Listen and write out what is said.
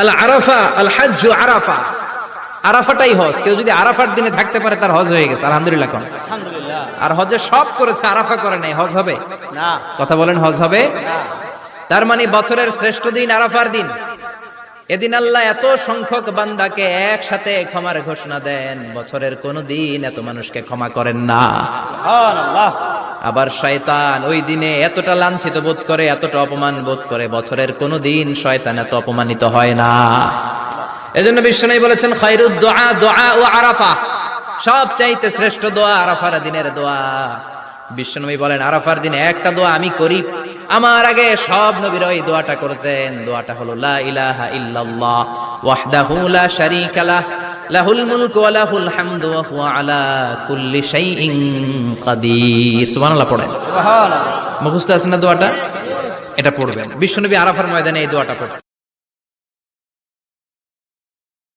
আল আরাফা আল হজ্জ আরাফা, আরাফাটাই হজ। কেউ যদি আরাফার দিনে থাকতে পারে তার হজ হয়ে গেছে, আলহামদুলিল্লাহ। কোন আলহামদুলিল্লাহ। আর হজে সব করেছে, আরাফা করে নাই, হজ হবে না। কথা বলেন, হজ হবে না। তার মানে বছরের শ্রেষ্ঠ দিন আরাফার দিন। এদিন আল্লাহ এত সংখ্যক বান্দাকে একসাথে ক্ষমার ঘোষণা দেন, বছরের কোন দিন এত মানুষকে ক্ষমা করেন না। সুবহানাল্লাহ। আবার শয়তান ওই দিনে এতটা লাঞ্ছিত বোধ করে, এতটা অপমান বোধ করে, বছরের কোন দিন শয়তান এত অপমানিত হয় না। এজন্য বিশ্বনবী বলেছেন খায়রুদ দুআ দুআ ও আরাফা, সব চাইতে শ্রেষ্ঠ দোয়া আরাফার দিনের দোয়া। বিশ্বনবী বলেন আরাফার দিনে একটা দোয়া আমি করি, আমার আগে সব নবীরা এই দোয়াটা করতেন। দোয়াটা হলো লা ইলাহা ইল্লাল্লাহ ওয়াহদাহু লা শারীকা লাহ লাহুল মুলকু ওয়া লাহুল হামদু ওয়া হুয়া আলা কুল্লি শাইইন কাদির। সুবহানাল্লাহ পড়েন। সুবহানাল্লাহ। মুখস্থ আছে না দোয়াটা? এটা পড়বেন। বিশ্বনবী আরাফার ময়দানে এই দোয়াটা পড়তেন।